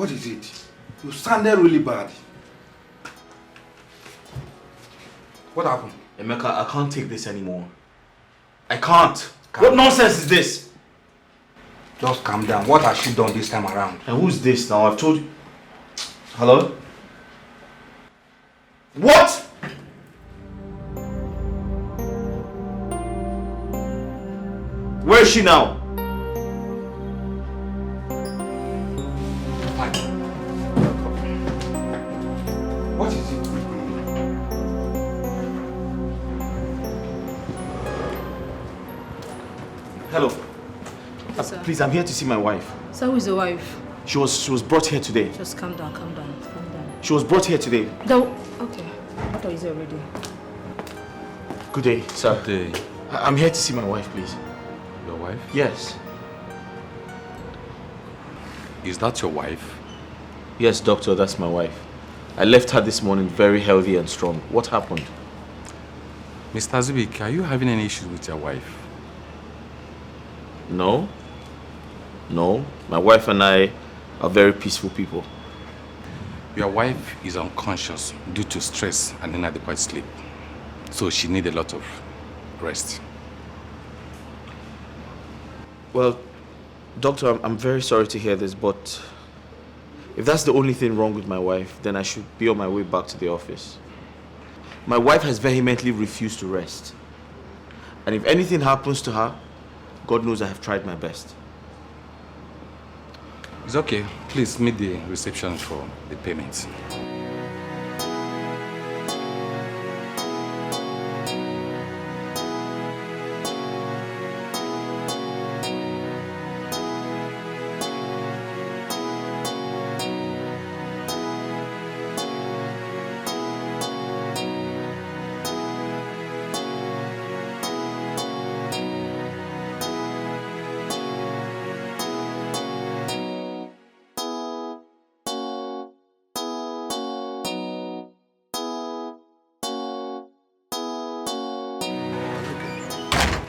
What is it? You sounded really bad. What happened? Emeka, I can't take this anymore. I can't. What nonsense is this? Just calm down. What has she done this time around? And who's this now? I've told you. Hello? What? Where is she now? What is it? Hello. Yes, Please, I'm here to see my wife. So who is the wife? She was brought here today. Just calm down, calm down, calm down. She was brought here today. Okay. I thought he's already. Good day, sir. Good day. I'm here to see my wife, please. Your wife? Yes. Is that your wife? Yes, doctor, that's my wife. I left her this morning very healthy and strong. What happened? Mr. Zubik, are you having any issues with your wife? No. No. My wife and I are very peaceful people. Your wife is unconscious due to stress and inadequate sleep. So she needs a lot of rest. Well, doctor, I'm very sorry to hear this, but if that's the only thing wrong with my wife, then I should be on my way back to the office. My wife has vehemently refused to rest. And if anything happens to her, God knows I have tried my best. It's okay. Please meet the reception for the payment.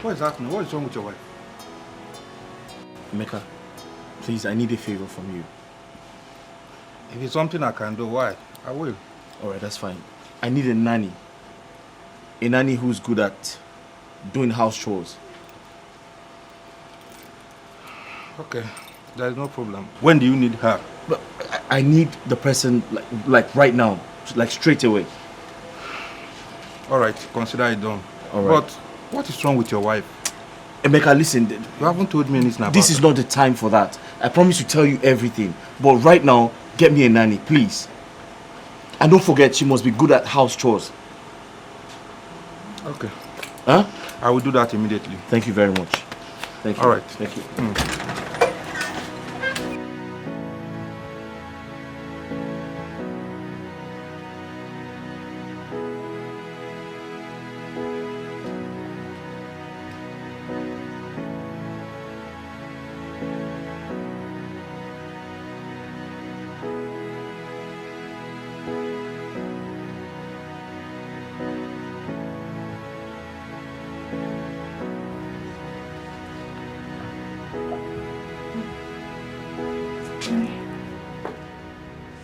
What is happening? What is wrong with your wife? Emeka, please, I need a favor from you. If it's something I can do, why? I will. Alright, that's fine. I need a nanny. A nanny who's good at doing house chores. Okay, there is no problem. When do you need her? But I need the person like right now, like straight away. Alright, consider it done. Alright. But what is wrong with your wife? Emeka, listen. You haven't told me anything about This is not the time for that. I promise to tell you everything. But right now, get me a nanny, please. And don't forget, she must be good at house chores. Okay. Huh? I will do that immediately. Thank you very much. Thank you. Alright. Thank you.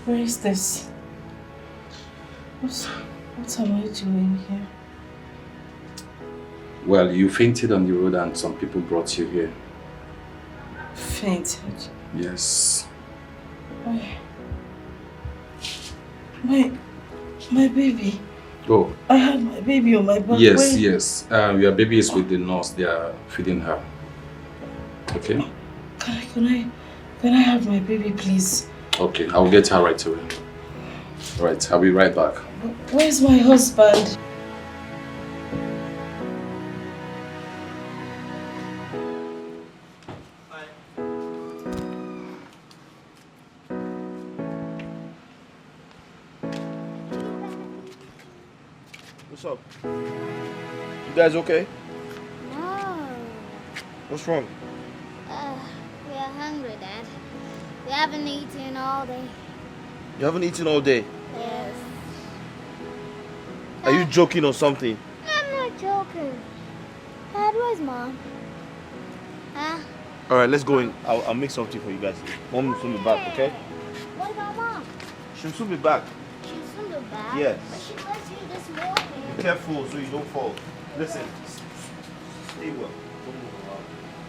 Where is this? What am I doing here? Well, you fainted on the road and some people brought you here. Fainted? Yes. Why? My baby. Oh. I had my baby on my back. Yes, yes. Your baby is with the nurse. They are feeding her. Okay? Can I have my baby, please? Okay, I'll get her right away. Right, I'll be right back. Where's my husband? What's up? You guys okay? No. What's wrong? We are hungry, Dad. We haven't eaten all day. You haven't eaten all day? Yes. Are you joking or something? I'm not joking. Dad, where's Mom? Huh? Alright, let's go in. I'll make something for you guys. Mom is in the back, okay? What She'll soon be back. She's from the back? Yes. But she was here this morning. Be careful so you don't fall. Listen. Stay well. Don't move around.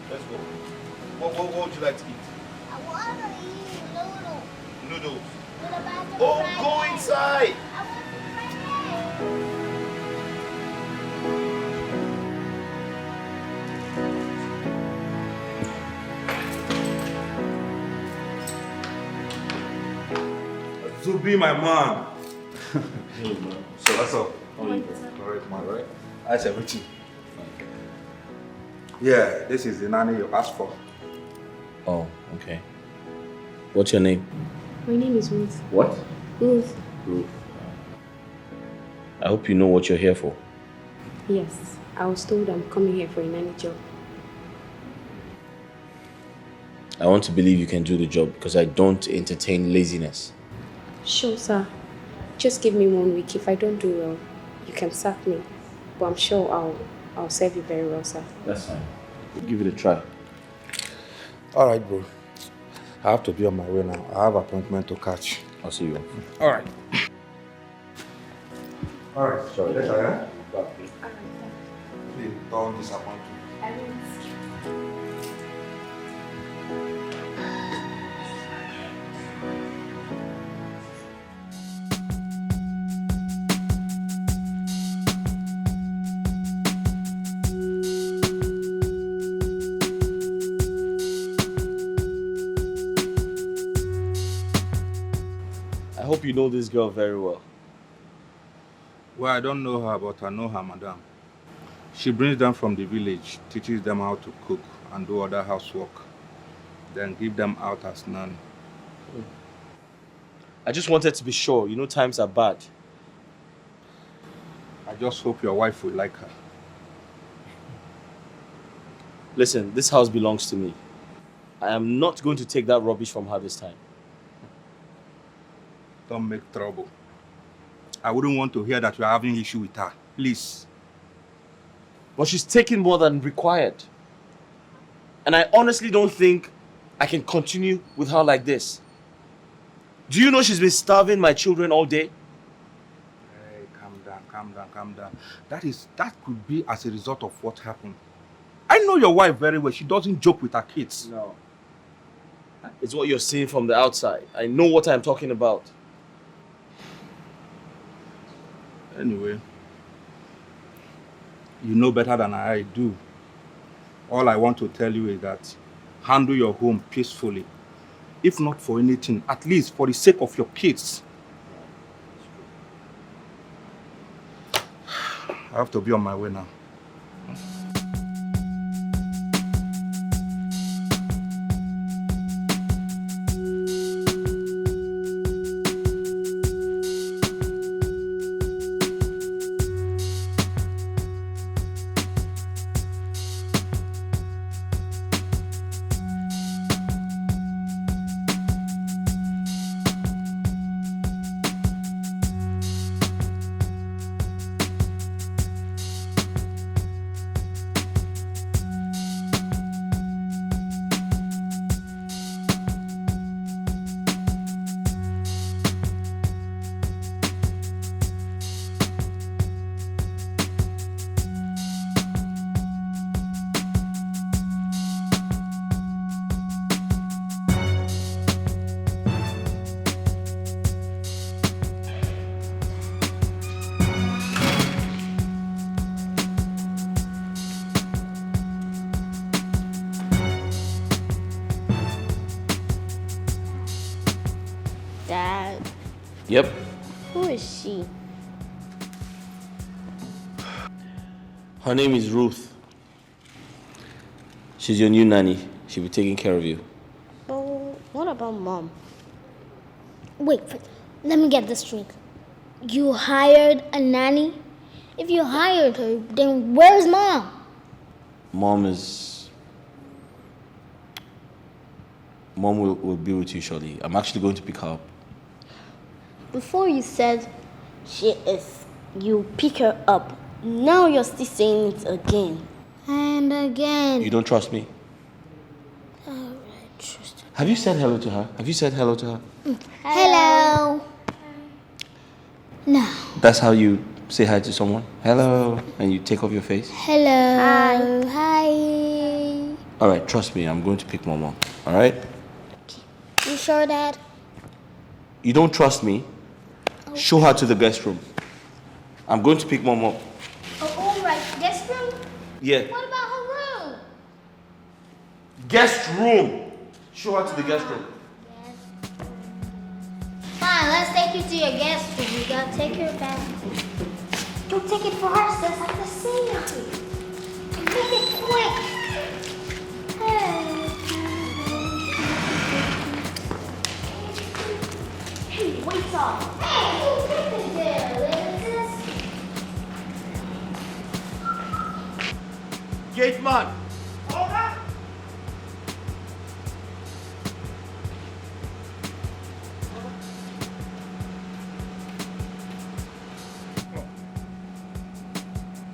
Let's go. What would you like to eat? I want to eat noodles. Noodles. What about the Oh, fried go egg? inside. I want the fried egg. Zubi, my man. Hey, man. So what's up? How are you? Alright, man, right? How's everything? Yeah, this is the nanny you asked for. Oh, okay. What's your name? My name is Ruth. What? Ruth. Ruth. I hope you know what you're here for. Yes, I was told I'm coming here for a nanny job. I want to believe you can do the job because I don't entertain laziness. Sure, sir. Just give me 1 week. If I don't do well, you can sack me. But I'm sure I'll serve you very well, sir. That's fine. We'll give it a try. Alright, bro. I have to be on my way now. I have an appointment to catch. I'll see you. Alright. Alright, sorry. Later, yeah? Please don't disappoint me. I will. I hope you know this girl very well. Well, I don't know her, but I know her, madam. She brings them from the village, teaches them how to cook and do other housework, then give them out as nanny. I just wanted to be sure. You know times are bad. I just hope your wife will like her. Listen, this house belongs to me. I am not going to take that rubbish from her this time. Don't make trouble. I wouldn't want to hear that you're having issue with her. Please. But she's taking more than required. And I honestly don't think I can continue with her like this. Do you know she's been starving my children all day? Hey, calm down. That could be as a result of what happened. I know your wife very well. She doesn't joke with her kids. No. It's what you're seeing from the outside. I know what I'm talking about. Anyway, you know better than I do. All I want to tell you is that handle your home peacefully. If not for anything, at least for the sake of your kids. I have to be on my way now. Dad, Yep. who is she? Her name is Ruth. She's your new nanny. She'll be taking care of you. But what about Mom? Wait, let me get this straight. You hired a nanny? If you hired her, then where's Mom? Mom will be with you shortly. I'm actually going to pick her up. Before you said you pick her up. Now you're still saying it again. And again. You don't trust me? Alright, trust her. Have you said hello to her? Hello. No. That's how you say hi to someone? Hello, and you take off your face? Hello. Hi. Alright, trust me, I'm going to pick Mom up. Alright? You sure, Dad? You don't trust me? Okay. Show her to the guest room. I'm going to pick Mom up. Oh, all right. Guest room? Yeah. What about her room? Guest room! Show her to the guest room. Yes. Fine, let's take you to your guest room. We gotta take her back. Don't take it for her, sis. I have to see you. Make it quick. Hey, wait up. Hey, who picked it there, sis? Gate man!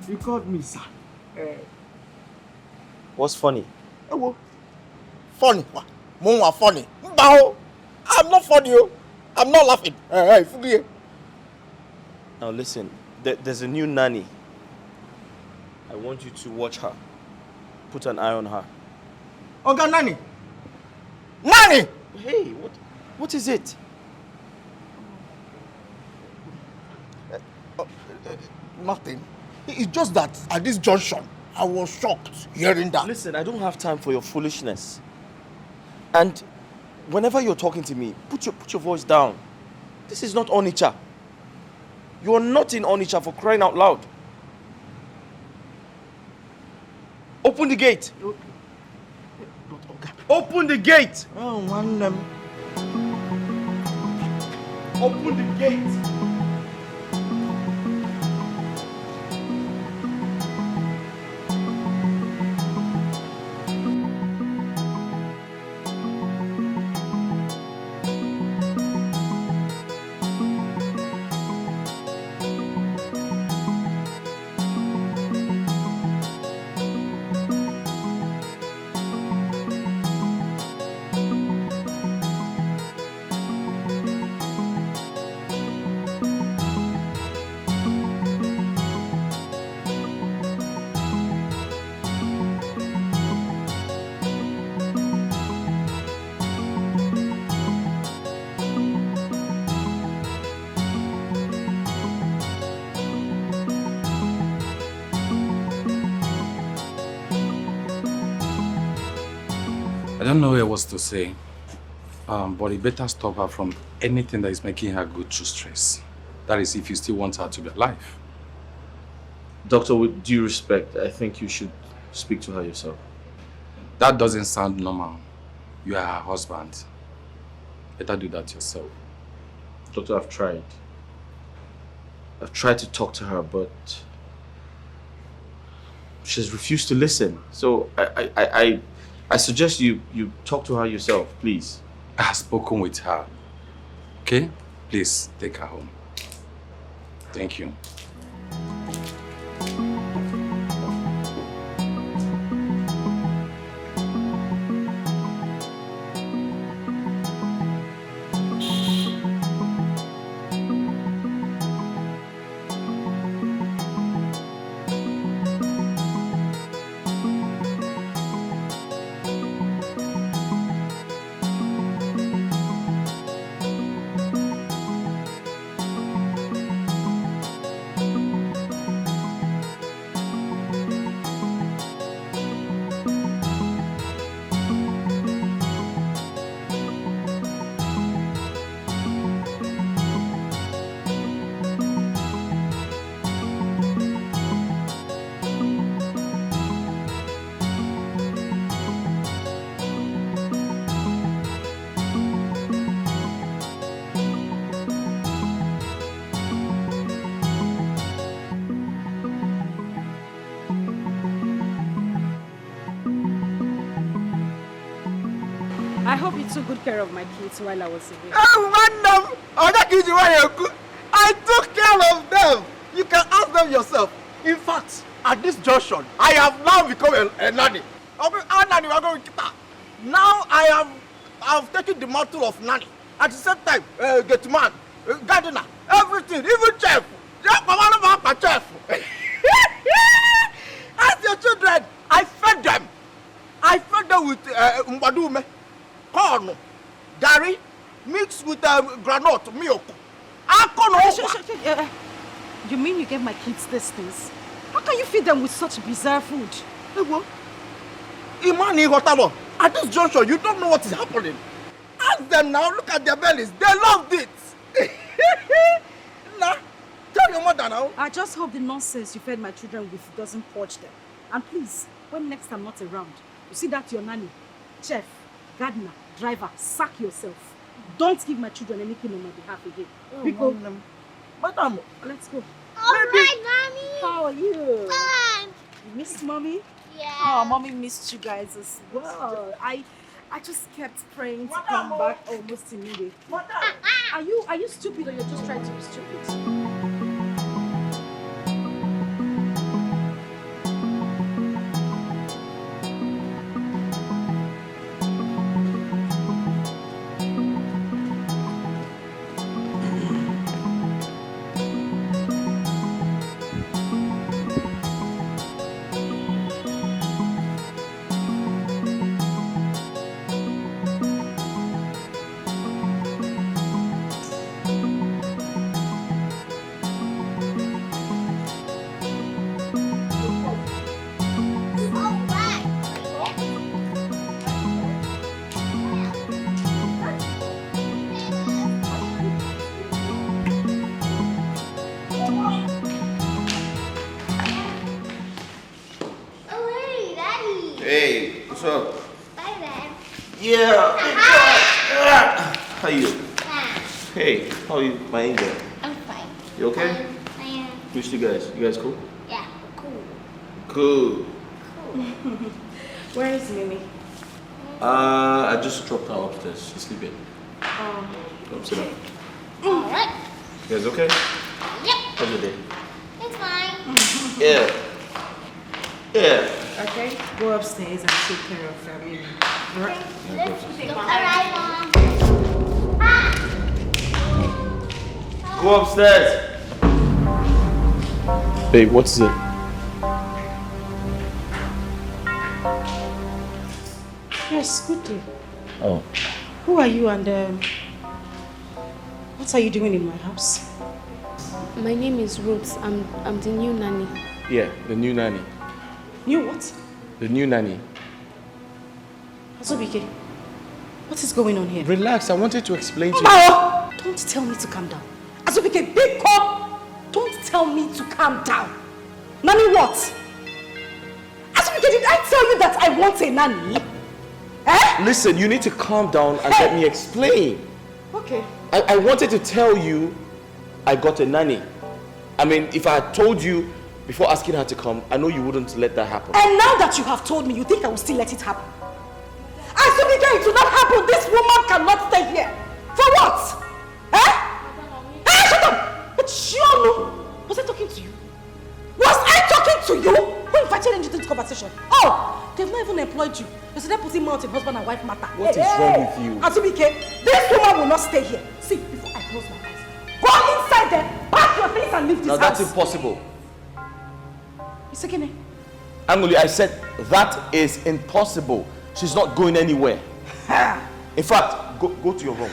You called me, sir. What's funny? Funny. More funny. No, I'm not funny. I'm not laughing. Hey, Now listen, there's a new nanny. I want you to watch her. Put an eye on her. Oga Nanny. Nanny! Hey, what is it? Nothing. It's just that at this junction, I was shocked hearing that. Listen, I don't have time for your foolishness. And whenever you're talking to me, put your voice down. This is not Onitsha. You are not in Onitsha, for crying out loud. Open the gate. Open the gate. Oh, one Open the gate. I don't know what to say, but you better stop her from anything that is making her go through stress. That is, if you still want her to be alive. Doctor, with due respect, I think you should speak to her yourself. That doesn't sound normal. You are her husband. Better do that yourself. Doctor, I've tried. I've tried to talk to her, but she's refused to listen. So I suggest you talk to her yourself, please. I have spoken with her. Okay? Please, take her home. Thank you. I hope you took good care of my kids while I was away. Oh, madam! I took care of them! You can ask them yourself. In fact, at this junction, I have now become a nanny. Nanny, we are going to keep her. Now I have taken the mantle of nanny. At the same time, gate man, gardener, everything, even chef. Chef. As your children, I fed them. I fed them with mbadume, corn, gari, mixed with granite, milk. You mean you gave my kids these things? How can you feed them with such bizarre food? Imani Hotabo, at this juncture, you don't know what is happening. Ask them now, look at their bellies. They loved it. Nah, tell your mother now. I just hope the nonsense you fed my children with doesn't purge them. And please, when next I'm not around, you see that your nanny, chef, gardener, driver, sack yourself. Don't give my children anything on my behalf again. We go. Madam, let's go. All right, Mommy. How are you? Fine. You missed Mommy? Yeah. Oh, Mommy missed you guys as well. I just kept praying to come back almost immediately. Are you stupid or you're just trying to be stupid? Hey, what's up? Bye, Dad. Yeah. How you? Hey, how are you, my angel? I'm fine. You okay? I am. Who's you guys? You guys cool? Yeah, cool. Cool. Where is Mimi? I just dropped her upstairs. She's sleeping. Oh. Come sit down. All right. You guys okay? Yep. How's your day? It's fine. Yeah. Yeah. Okay, go upstairs and take care of Mimi. Right. All right, Mom. Go upstairs. Babe, what's it? Yes, good day. Oh. Who are you and what are you doing in my house? My name is Ruth. I'm the new nanny. Yeah, the new nanny. New what? The new nanny. Azubike, what is going on here? Relax, I wanted to explain to you. No! Don't tell me to calm down. Azubike, big call! Don't tell me to calm down. Nanny what? Azubike, did I tell you that I want a nanny? Eh? Listen, you need to calm down and let me explain. Okay. I wanted to tell you I got a nanny. I mean, if I had told you before asking her to come, I know you wouldn't let that happen. And now that you have told me, you think I will still let it happen? Azubike, it will not happen. This woman cannot stay here. For what? Eh? Hey, shut up! But Shionu, was I talking to you? Was I talking to you? Who invited you into this conversation? Oh, they've not even employed you. You said they're putting mouth in husband and wife matter. What is wrong with you? Azubike, this woman will not stay here. See, before I close my eyes, go inside there, pack your things and leave this No, house. that's impossible. It's okay. Angoli, I said that is impossible. She's not going anywhere. In fact, go to your room.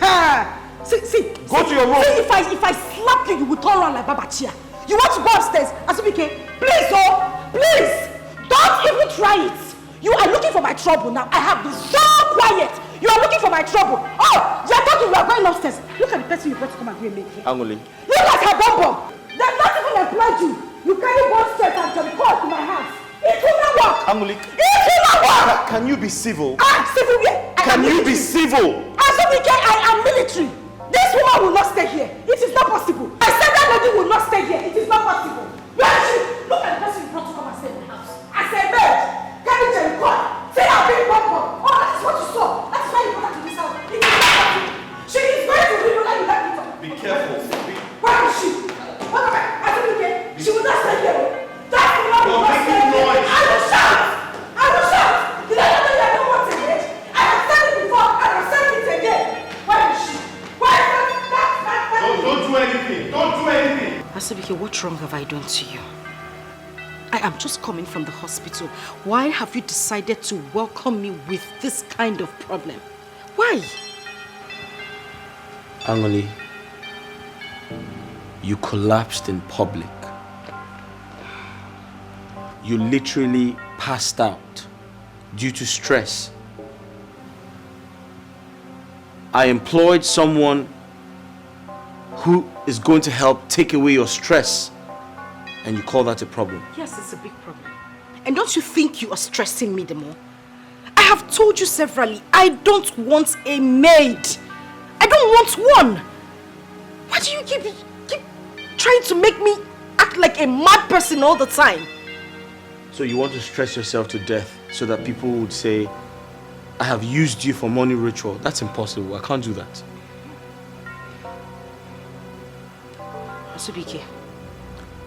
See. Go to your room. See, if I slap you, you will turn around like Baba Chia. You want to go upstairs? Azubike, please, oh, please. Don't even try it. You are looking for my trouble now. I have been so quiet. You are looking for my trouble. Oh, you are talking, you are going upstairs. Look at the person you brought to come and make here. Angoli. Look at her bum. They've not even employed you. You carry one straight and teleport to my house. It will not work. Angoli. It will not work. Can you be civil? Civil where? Can you be civil? Azubike, I am military. This woman will not stay here. It is not possible. I said that lady will not stay here. It is not possible. Where is she? Look at the person you brought to come and stay in my house. I said, babe, carry Jericho. Say I've been bumper. Oh, that is what you saw. That is why you brought her to this house. It is not possible. She is going to read what you like it up. Be careful. Where is she? What am I? Azubike, she will not stay here. That woman will not stay here. I will shout. I will shout. Did I not know you don't want it? I have said it before and I've said it again. Where is she? Asubike, what wrong have I done to you? I am just coming from the hospital. Why have you decided to welcome me with this kind of problem? Why? Angoli, you collapsed in public. You literally passed out due to stress. I employed someone who is going to help take away your stress, and you call that a problem? Yes, it's a big problem. And don't you think you are stressing me the more? I have told you severally, I don't want a maid. I don't want one. Why do you keep trying to make me act like a mad person all the time? So you want to stress yourself to death so that people would say, I have used you for money ritual. That's impossible. I can't do that. Asubike,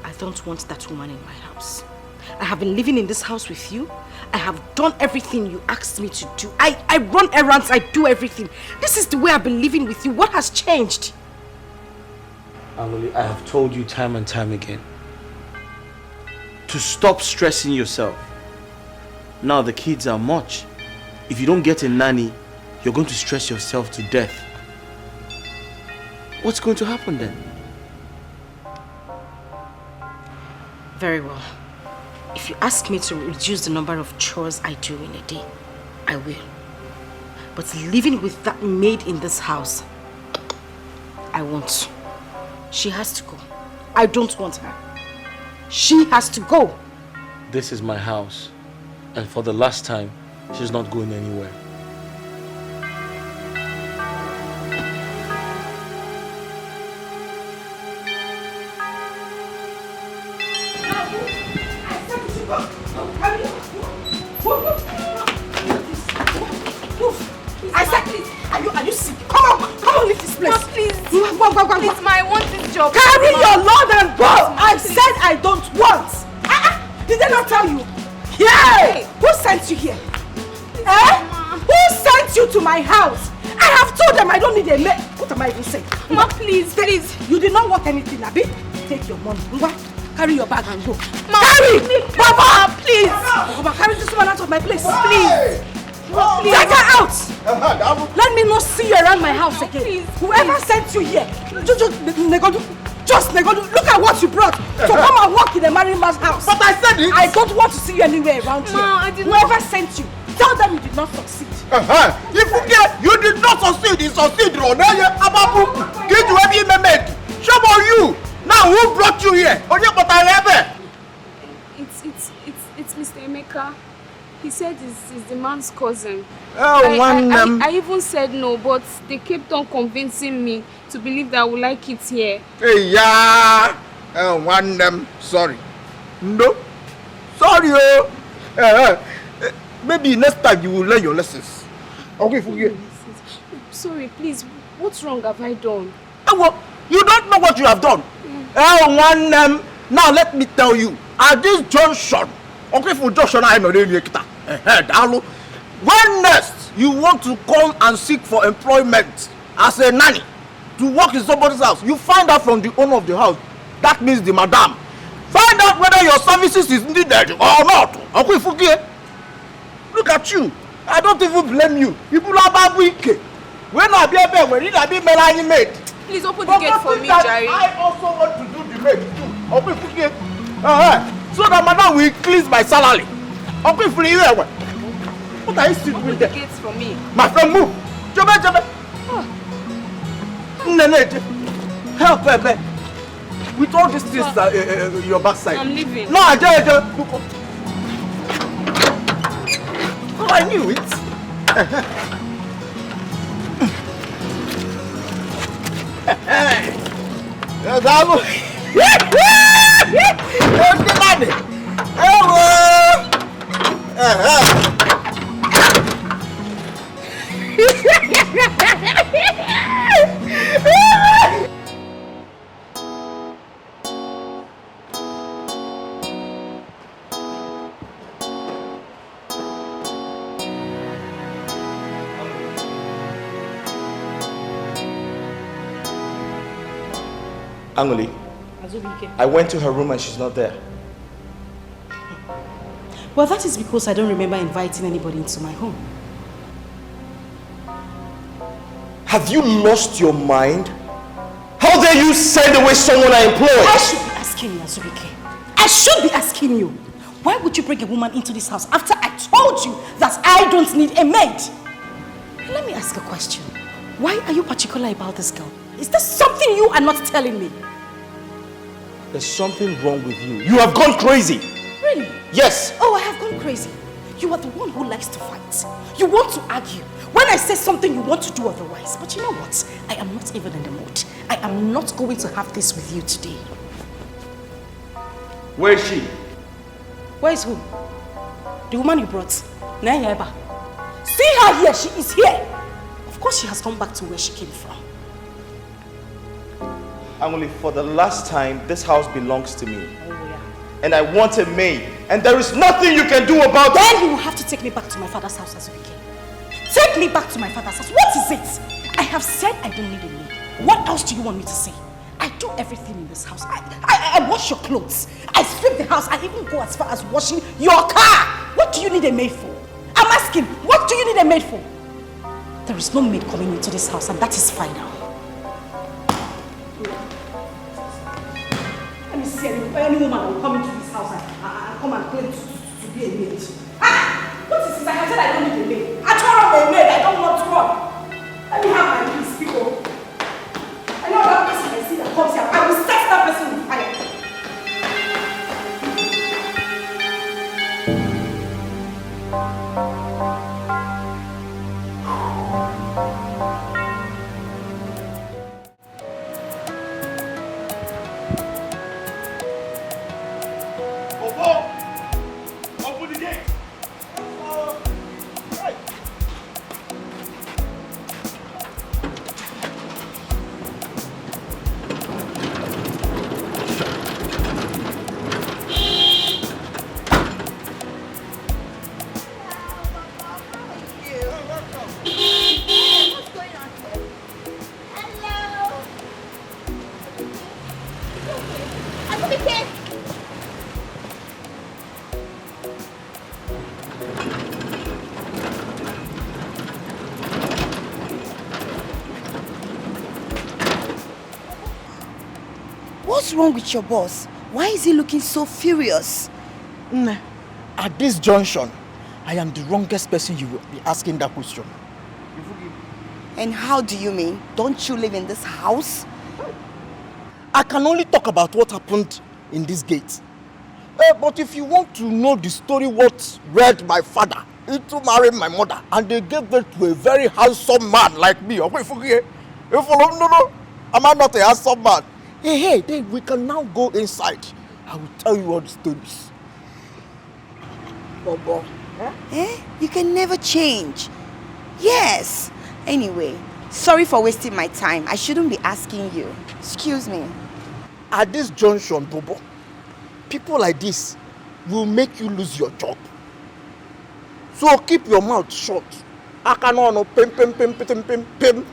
I don't want that woman in my house. I have been living in this house with you. I have done everything you asked me to do. I run errands, I do everything. This is the way I've been living with you. What has changed? Angoli, I have told you time and time again to stop stressing yourself. Now the kids are much. If you don't get a nanny, you're going to stress yourself to death. What's going to happen then? Very well. If you ask me to reduce the number of chores I do in a day, I will. But living with that maid in this house, I won't. She has to go. I don't want her. She has to go. This is my house. And for the last time, she's not going anywhere. I said, please. Are you sick? Come on, leave this place. Mom, please. Go. Please, Ma, I want this job. Carry your load and go. I said I don't want. Did they not tell you? Yeah. Who sent you here? Who sent you to my house? I have told them I don't need a maid. What am I even saying? Ma, please. You did not want anything, Abi. Take your money. Carry your bag and go. Ma, carry! Baba, please! Baba, carry this woman out of my place. Please! Please. Take her out! Let me not see you around my house again. Please. Whoever sent you here, just look at what you brought. So come and walk in a married man's house. But I said it! I don't want to see you anywhere around here. Ma, I did not. Whoever sent you, tell them you did not succeed. If you did not succeed, you succeed. Give you every made. Show on you. Now who brought you here? It's Mr. Emeka. He said he's the man's cousin. I I even said no, but they kept on convincing me to believe that I would like it here. Hey, yeah. Sorry. No. Sorry, maybe next time you will learn your lessons. Okay, forget. Sorry, please. What's wrong have I done? You don't know what you have done. Now let me tell you. At this junction, okay, for junction, I know when next you want to come and seek for employment as a nanny to work in somebody's house, you find out from the owner of the house. That means the madam. Find out whether your services is needed or not. Okay, forget. Look at you. I don't even blame you. People are bad wicked. When I be a bear, when I be a maid. Please open the gate for me, Jerry. I also want to do the maid too. Okay, forget. So that madam will increase my salary. Okay, free you. What are you still doing there? Open the gates for me. My friend, move. Jobe. Help, baby. With all these things, your backside. I'm leaving. No, I oh, I knew it. Angoli, Azubike. I went to her room and she's not there. Well, that is because I don't remember inviting anybody into my home. Have you lost your mind? How dare you send away someone I employ? I should be asking you, Azubike. I should be asking you. Why would you bring a woman into this house after I told you that I don't need a maid? And let me ask a question. Why are you particular about this girl? Is there something you are not telling me? There's something wrong with you. You have gone crazy. Really? Yes. Oh, I have gone crazy. You are the one who likes to fight. You want to argue. When I say something, you want to do otherwise. But you know what? I am not even in the mood. I am not going to have this with you today. Where is she? Where is who? The woman you brought. Nayeba. See her here. She is here. Of course she has come back to where she came from. Only for the last time, this house belongs to me. Oh, yeah. And I want a maid. And there is nothing you can do about it. Then you will have to take me back to my father's house as we came. Take me back to my father's house. What is it? I have said I don't need a maid. What else do you want me to say? I do everything in this house. I wash your clothes. I sweep the house. I even go as far as washing your car. What do you need a maid for? I'm asking, what do you need a maid for? There is no maid coming into this house, and that is final. Let me see any woman who will come into this house and come and claim to be a maid. What is this? I have said I don't need a maid. I told her a maid. I don't want to run. Let me have my peace, people. I know that person I see that comes here. I will set that person on fire. Open the gate! What's wrong with your boss? Why is he looking so furious? At this junction, I am the wrongest person you will be asking that question. And how do you mean? Don't you live in this house? I can only talk about what happened in this gate. But if you want to know the story what led my father into marrying my mother, and they gave birth to a very handsome man like me, no, am I not a handsome man? Hey, then we can now go inside. I will tell you all the stories. Bobo. You can never change. Yes. Anyway, sorry for wasting my time. I shouldn't be asking you. Excuse me. At this junction, Bobo, people like this will make you lose your job. So keep your mouth shut. I cannot pim.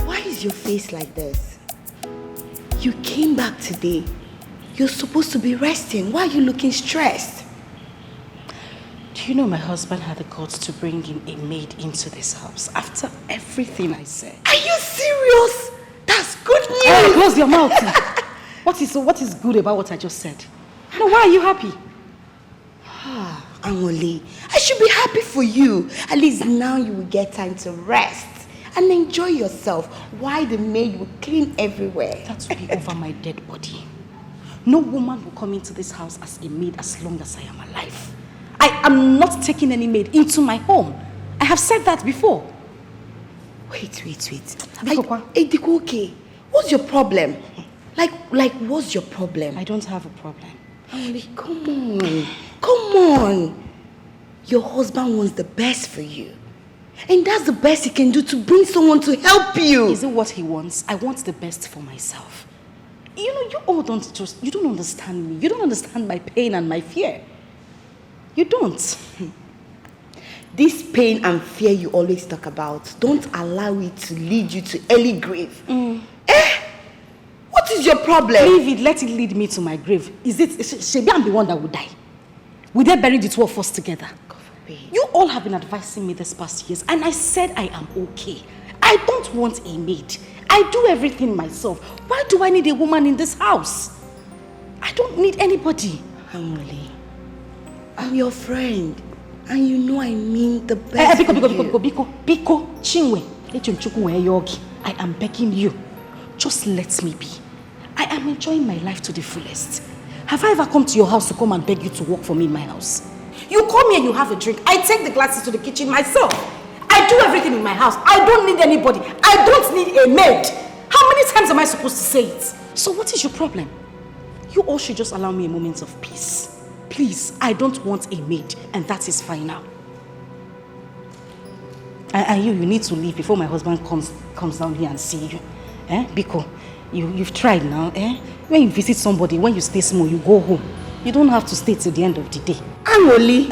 Why is your face like this? You came back today. You're supposed to be resting. Why are you looking stressed? Do you know my husband had the guts to bring in a maid into this house after everything I said? Are you serious? That's good news. Hey, close your mouth. What is good about what I just said? No, why are you happy? Anwole, I should be happy for you. At least now you will get time to rest and enjoy yourself while the maid will clean everywhere. That will be over my dead body. No woman will come into this house as a maid as long as I am alive. I am not taking any maid into my home. I have said that before. Wait. Bikokwa. Okay. What's your problem? Like, what's your problem? I don't have a problem. Anwole, come on. Your husband wants the best for you. And that's the best he can do to bring someone to help you. Is it what he wants? I want the best for myself. You know, you don't understand me. You don't understand my pain and my fear. You don't. This pain and fear you always talk about, don't allow it to lead you to early grave. What is your problem? Leave it, let it lead me to my grave. Shebi I'm the one that would die? Will they bury the two of us together? God forbid. You all have been advising me this past years, and I said I am okay. I don't want a maid. I do everything myself. Why do I need a woman in this house? I don't need anybody. Amole, I'm your friend, and you know I mean the best for you. Biko, Chinwe, I am begging you. Just let me be. I am enjoying my life to the fullest. Have I ever come to your house to come and beg you to work for me in my house? You come here, you have a drink. I take the glasses to the kitchen myself. I do everything in my house. I don't need anybody. I don't need a maid. How many times am I supposed to say it? So what is your problem? You all should just allow me a moment of peace. Please, I don't want a maid, and that is fine now. And you need to leave before my husband comes down here and see you. Biko, you've tried now. When you visit somebody, when you stay small, you go home. You don't have to stay till the end of the day. Amole.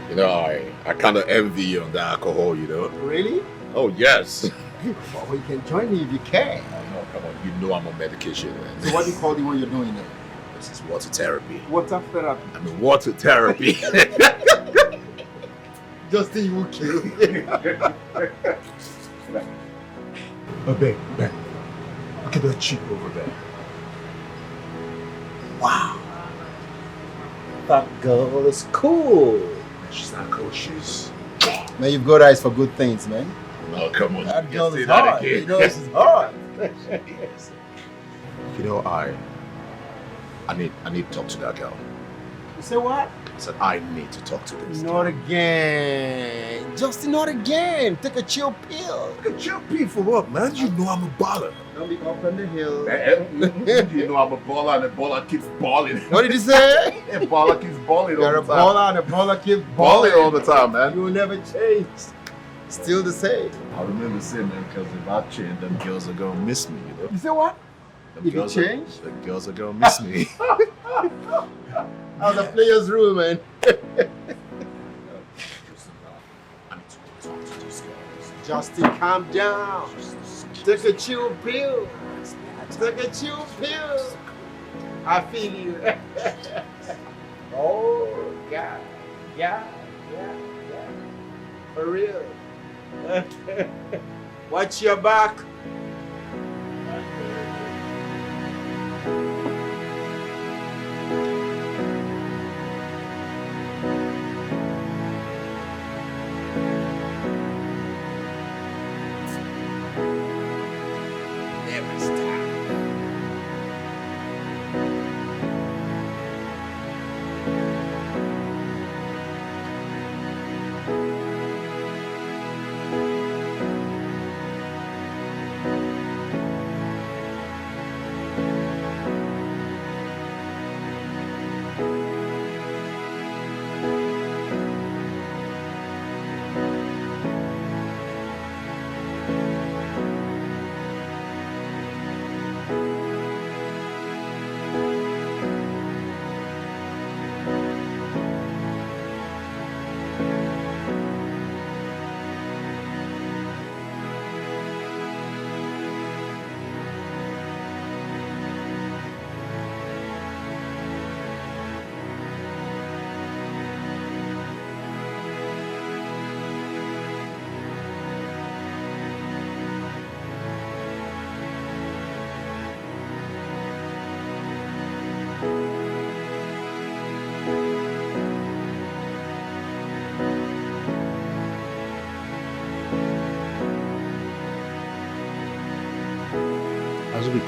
You know, I kind of envy you on the alcohol, you know. Really? Oh, yes. Well, you can join me if you can. Oh, no, come on. You know I'm on medication, man. So what do you call the one you're doing now? This is water therapy. Water therapy? I mean, water therapy. Justin, you will kill me. Oh, babe. Look at that chick over there. Wow. That girl is cool. She's not cool. She's... Man, you've got eyes for good things, man. Oh, come on. That girl is hard. You know, she's hard. You know, I need to talk to that girl. You say what? I said, I need to talk to this Not again. Justin, not again. Take a chill pill. Take a chill pill for what, man? You know I'm a baller. Don't be up on the hill. You know I'm a baller and a baller keeps balling. What did you say? A baller keeps balling all You're the a time. baller and a baller keeps Balling balling all the time, man. You will never change. Still the same. I remember saying, man, because if I change, them girls are going to miss me, you know? You say what? Them If you girls change? The girls are going to miss me. How's the player's room, man? Justin, calm down. Take a chill pill. Take a chill pill. I feel you. Oh, God. Yeah. For real. Watch your back. Never stop.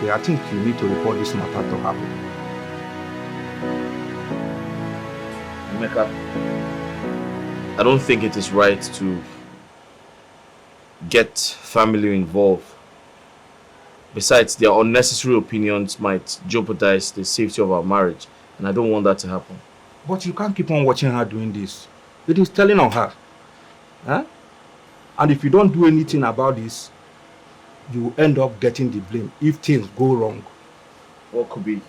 I think you need to report this matter to happen. Emeka, I don't think it is right to get family involved. Besides, their unnecessary opinions might jeopardize the safety of our marriage, and I don't want that to happen. But you can't keep on watching her doing this. It is telling on her. Huh? And if you don't do anything about this, you will end up getting the blame if things go wrong. What could be?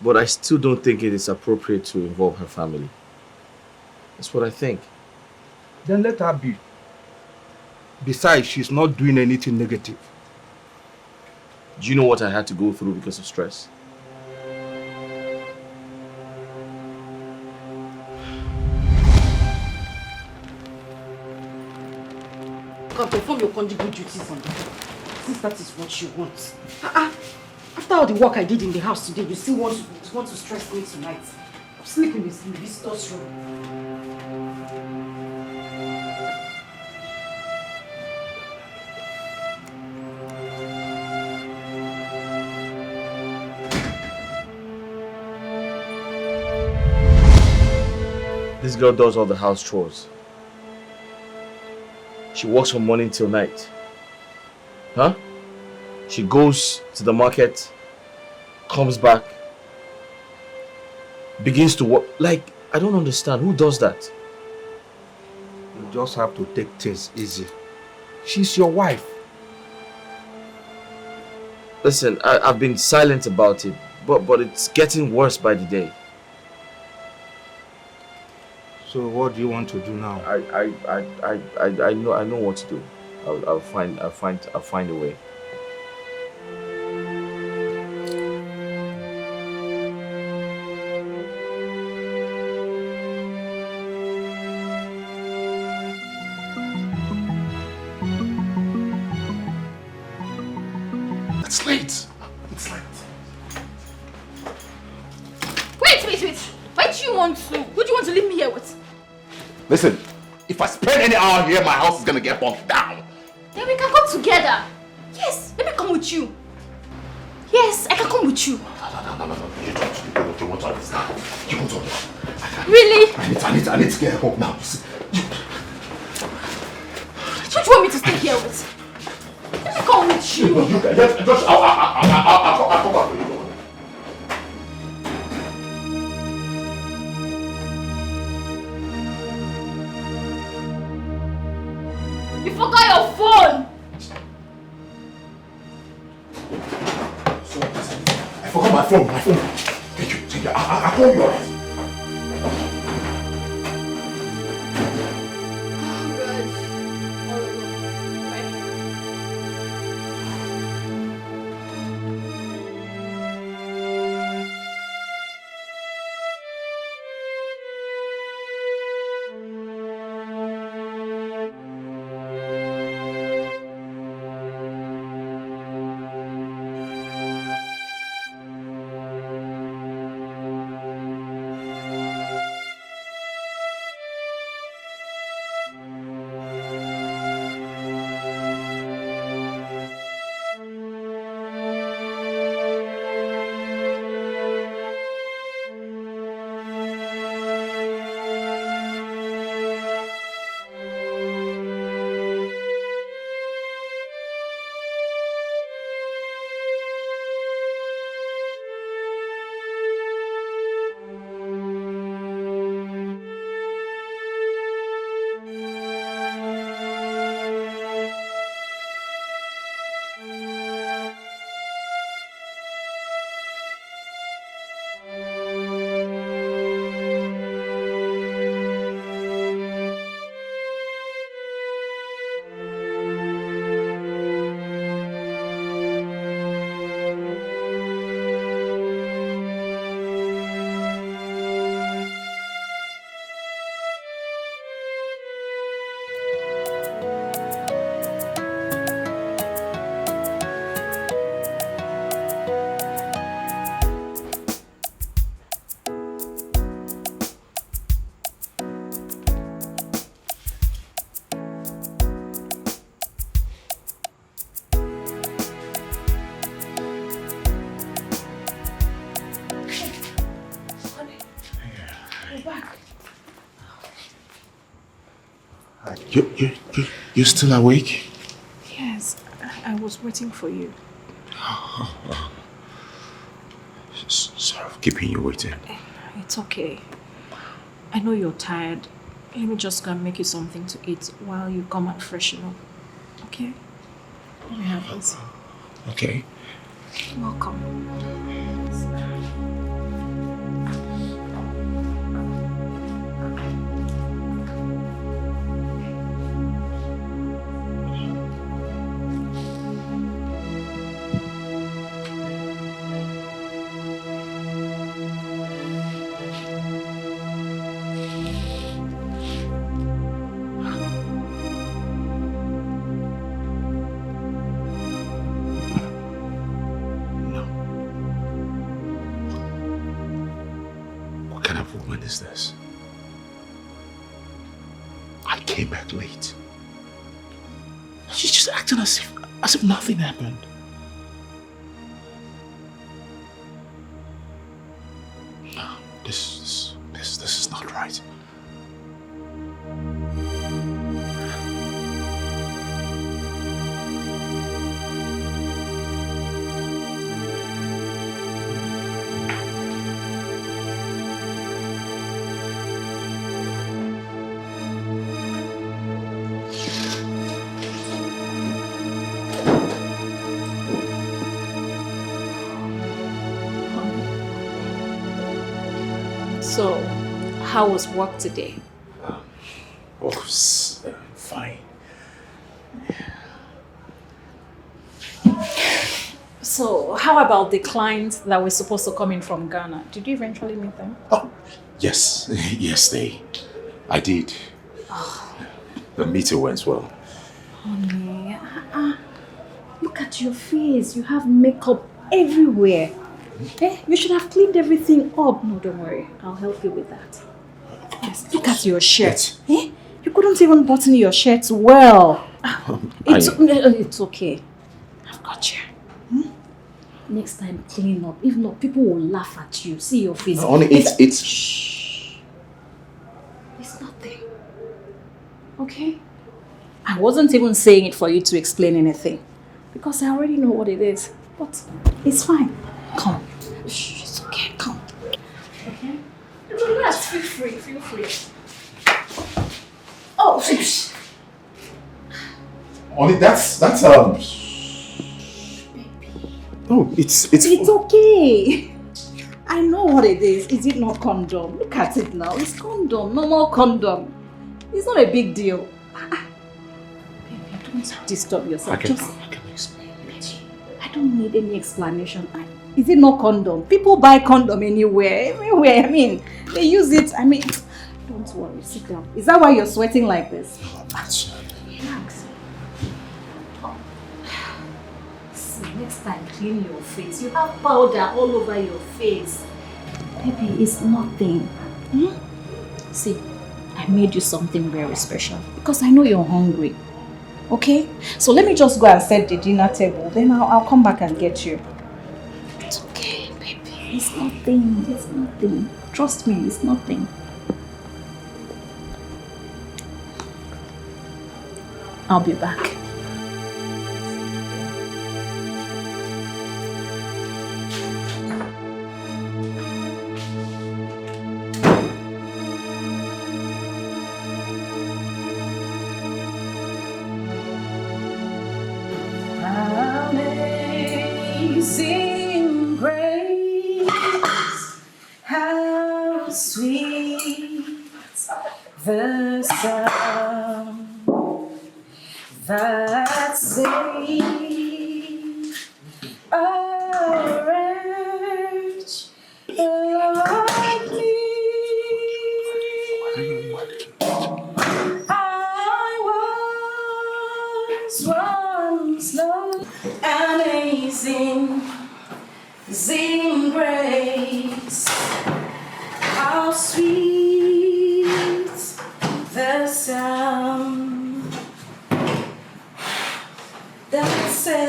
But I still don't think it is appropriate to involve her family. That's what I think. Then let her be. Besides, she's not doing anything negative. Do you know what I had to go through because of stress? You can perform your conjugal duties on me, since that is what you want. After all the work I did in the house today, you still want to stress me tonight. Sleep in the visitor's room. This girl does all the house chores. She works from morning till night. Huh? She goes to the market, comes back, begins to work. Like, I don't understand. Who does that? You just have to take things easy. She's your wife. Listen, I've been silent about it, but it's getting worse by the day. So what do you want to do now? I know what to do. I'll find a way. It's late. It's late. Wait. Why do you want to? Who do you want to leave me here with? Listen, if I spend any hour here, my house is gonna get burnt down. Then we can come together. Yes, let me come with you. Yes, I can come with you. No. You want to understand. You want to understand. Really? I need to get home now. Who do you want me to stay here with? Let me come with you. You can. Just, I'll come back for you. You forgot your phone! I forgot my phone. Thank you. I'll call you alright. You're still awake? Yes, I was waiting for you. Sorry for keeping you waiting. It's okay. I know you're tired. Let me just go and make you something to eat while you come and freshen up. Okay? Let me have this. Okay. Welcome. What kind of woman is this? I came back late. She's just acting as if nothing happened. No, this is not right. So, how was work today? Was fine. So, how about the clients that were supposed to come in from Ghana? Did you eventually meet them? Oh, yes, yes, I did. The meeting went well. Honey, look at your face. You have makeup everywhere. Eh? You should have cleaned everything up. No, don't worry. I'll help you with that. Yes, look at your shirt. Eh? You couldn't even button your shirt well. It's okay. I've got you. Next time, clean up. If not, people will laugh at you. See your face. Honey, it's... Shh. It's nothing. Okay? I wasn't even saying it for you to explain anything. Because I already know what it is. But it's fine. Come. Shh, it's okay. Come. Okay? Relax. Feel free. Feel free. Oh, shh. Honey, that's Oh, it's okay. I know what it is. Is it not condom? Look at it now. It's condom. Normal condom. It's not a big deal. Baby, don't disturb yourself. I can explain it. I don't need any explanation. Is it not condom? People buy condom anywhere. Everywhere. I mean, they use it. I mean, don't worry. Sit down. Is that why you're sweating like this? That's Relax. Next time, clean your face. You have powder all over your face. Baby, it's nothing. See, I made you something very special because I know you're hungry. Okay? So let me just go and set the dinner table. Then I'll come back and get you. It's okay, baby. It's nothing. It's nothing. Trust me, it's nothing. I'll be back. Amazing grace, how sweet the sound that saved a wretch like me. I was once lost. Amazing, amazing grace, how sweet the sound that saved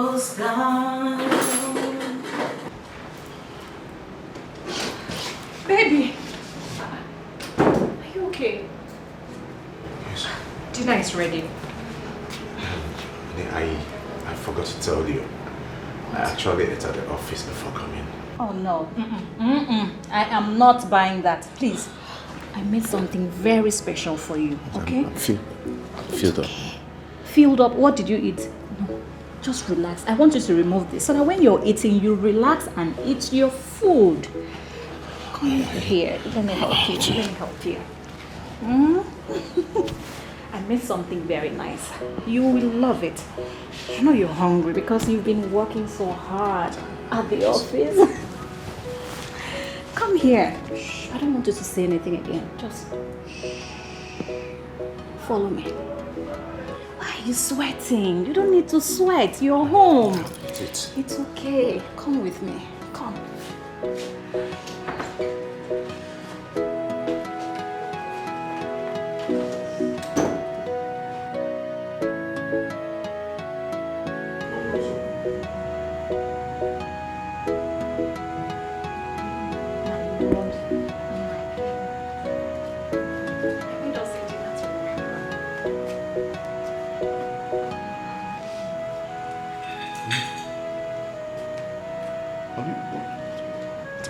was gone. Baby! Are you okay? Yes. Dinner is ready. I forgot to tell you. I actually ate at the office before coming. Oh no. I am not buying that. Please. I made something very special for you, okay? I'm filled up. Filled up? What did you eat? No. Just relax. I want you to remove this so that when you're eating, you relax and eat your food. Come here. Let me help you. Let me help you. I made something very nice. You will love it. You know you're hungry because you've been working so hard at the office. Come here. I don't want you to say anything again. Just follow me. Why are you sweating? You don't need to sweat. You're home. It's okay. Come with me. Come.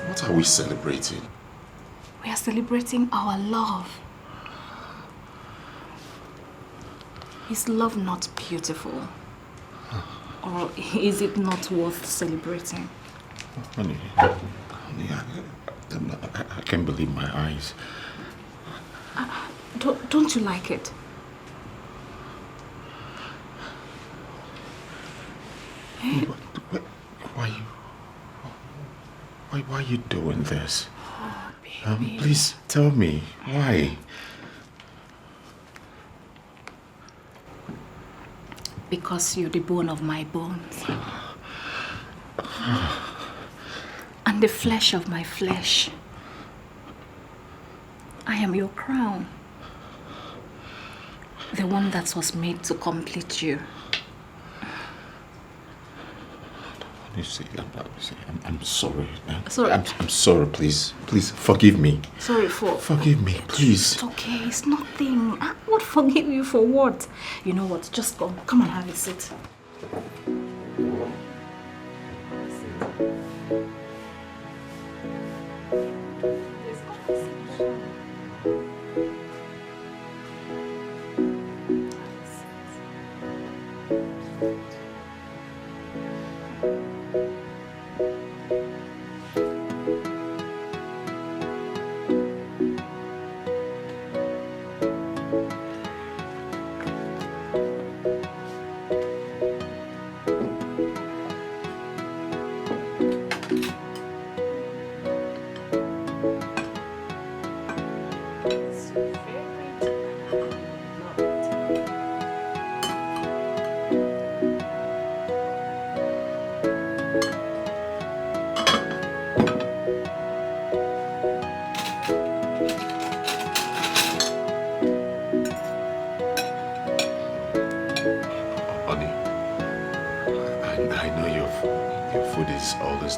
What are we celebrating? We are celebrating our love. Is love not beautiful? Or is it not worth celebrating? Honey, I can't believe my eyes. Don't you like it? Why are you doing this? Oh, please tell me why. Because you're the bone of my bones. And the flesh of my flesh. I am your crown. The one that was made to complete you. You see, I'm sorry. Sorry. I'm sorry, please. Please, forgive me. Sorry for... Forgive me, please. It's okay, it's nothing. I would forgive you for what? You know what, just come and have a seat.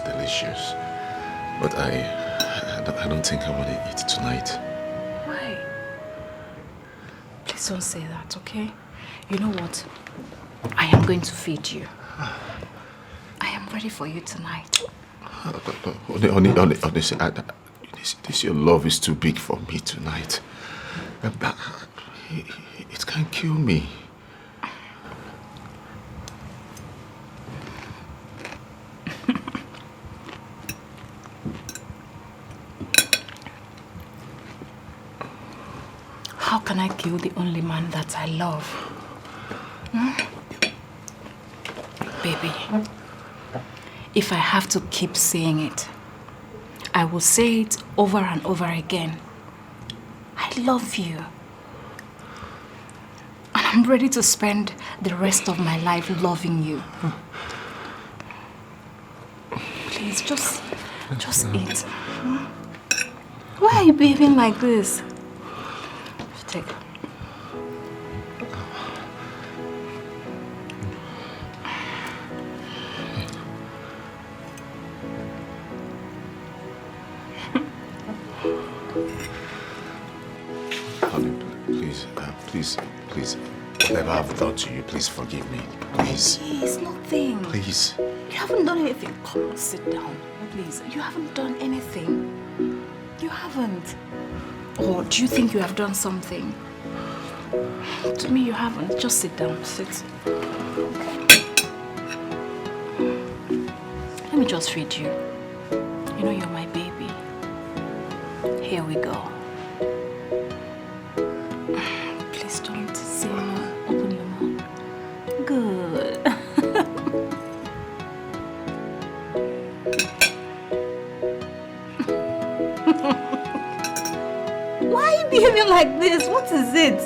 Delicious, but I don't think I want to eat tonight. Why? Please don't say that, okay? You know what? I am going to feed you. I am ready for you tonight. Honestly, this your love is too big for me tonight. It can kill me. How can I kill the only man that I love? Baby, if I have to keep saying it, I will say it over and over again. I love you. And I'm ready to spend the rest of my life loving you. Please, just eat. Why are you behaving like this? Take. please, please. Whatever I've done to you, please forgive me. Please. Please, nothing. Please. You haven't done anything. Come on, sit down. Please. You haven't done anything. You haven't. Or do you think you have done something? To me, you haven't. Just sit down. Sit. Let me just read you. You know you're my baby. Here we go. Please don't say no. Open your mouth. Good. Why are you behaving like this? What is it?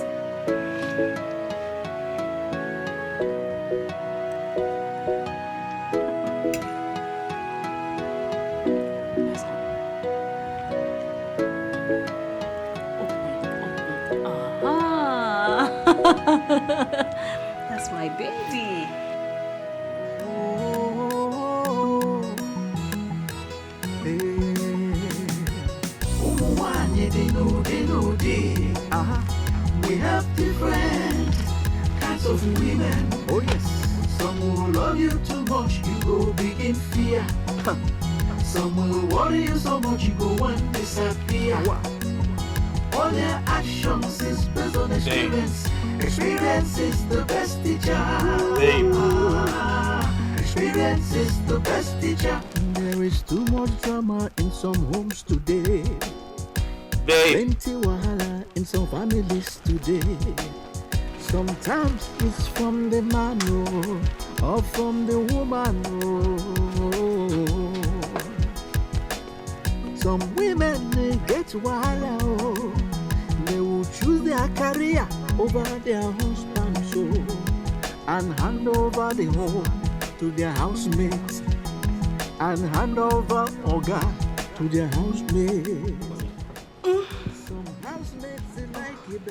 That's my baby. We have different kinds of women. Oh yes. Some will love you too much, you go begin fear. Some will worry you so much, you go one disappear. All their actions is based on experience. Experience is the best teacher. Experience is the best teacher. There is too much drama in some homes today. Plenty wahala in some families today. Sometimes it's from the man or from the woman. Some women they get wahala. They will choose their career over their husband and hand over the home to their housemates and hand over Oga to their housemates.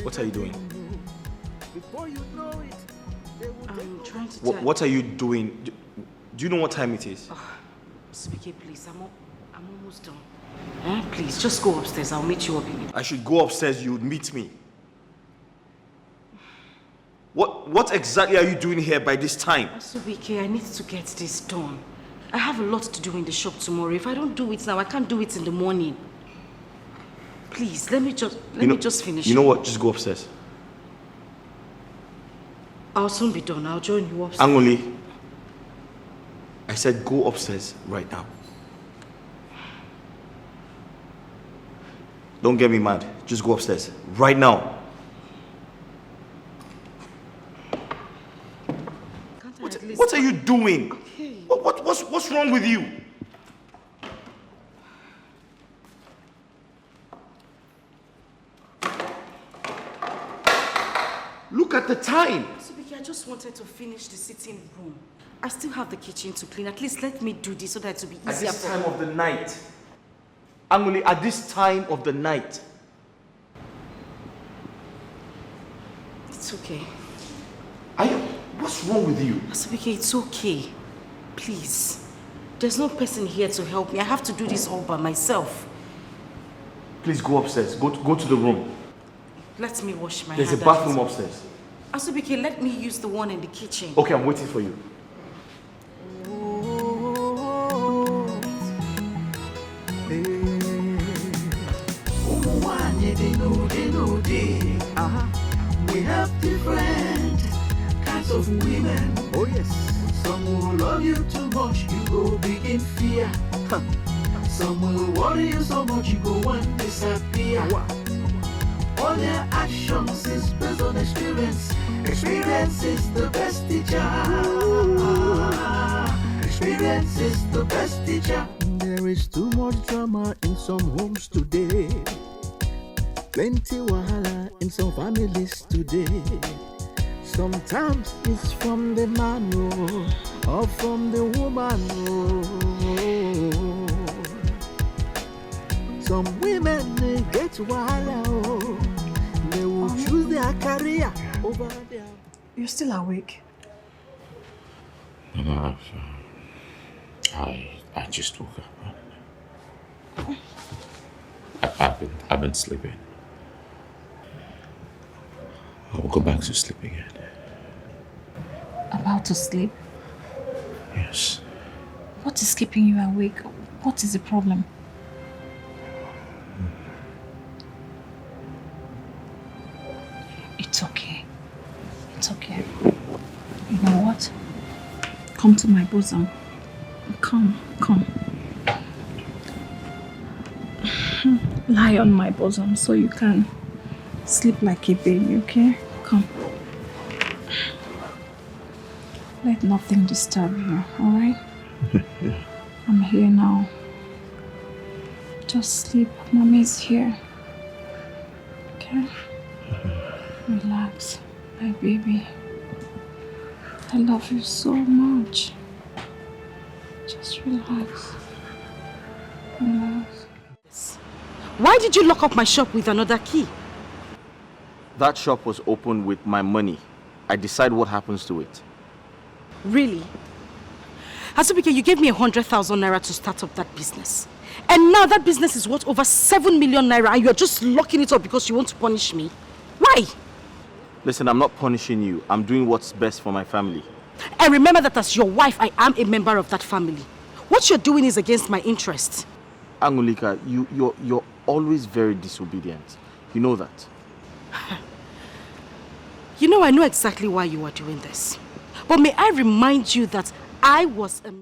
What are you doing? Before you know it, I'm trying to What are you doing? Do you know what time it is? Speaking, please. I'm almost done. Please, just go upstairs. I'll meet you up in I should go upstairs, you would meet me. What exactly are you doing here by this time? Asubike, I need to get this done. I have a lot to do in the shop tomorrow. If I don't do it now, I can't do it in the morning. Please, let me just finish. You know what? Just go upstairs. I'll soon be done. I'll join you upstairs. Angoli, I said go upstairs right now. Don't get me mad. Just go upstairs right now. What are you doing? Okay. What's wrong with you? Look at the time. Asubike, I just wanted to finish the sitting room. I still have the kitchen to clean. At least let me do this so that it will be easier. At this time of the night. Angoli, at this time of the night. It's okay. What's wrong with you? Asubike, it's okay. Please. There's no person here to help me. I have to do this all by myself. Please go upstairs. Go to the room. Let me wash my hands. hands. There's a bathroom upstairs. Asubike, let me use the one in the kitchen. Okay, I'm waiting for you. We have different kinds of women. Oh yes. Some will love you too much, you go begin fear. Some will worry you so much, you go one disappear. All their actions is based on experience. Experience is the best teacher. Experience is the best teacher. There is too much drama in some homes today. Plenty wahala in some families today. Sometimes it's from the man or from the woman. Some women they get wahala. They will choose their career over their... You're still awake? No, I just woke up. I've been sleeping. I will go back to sleep again. About to sleep? Yes. What is keeping you awake? What is the problem? It's okay. It's okay. You know what? Come to my bosom. Come. Lie on my bosom so you can sleep like a baby, okay? Come. Let nothing disturb you, alright? I'm here now. Just sleep. Mommy's here. Okay? Relax, my baby. I love you so much. Just relax. Relax. Why did you lock up my shop with another key? That shop was opened with my money. I decide what happens to it. Really? Asubike, you gave me 100,000 naira to start up that business. And now that business is worth over 7 million naira and you're just locking it up because you want to punish me. Why? Listen, I'm not punishing you. I'm doing what's best for my family. And remember that as your wife, I am a member of that family. What you're doing is against my interests. Angulika, you're always very disobedient. You know that. You know, I know exactly why you are doing this. But may I remind you that I was a...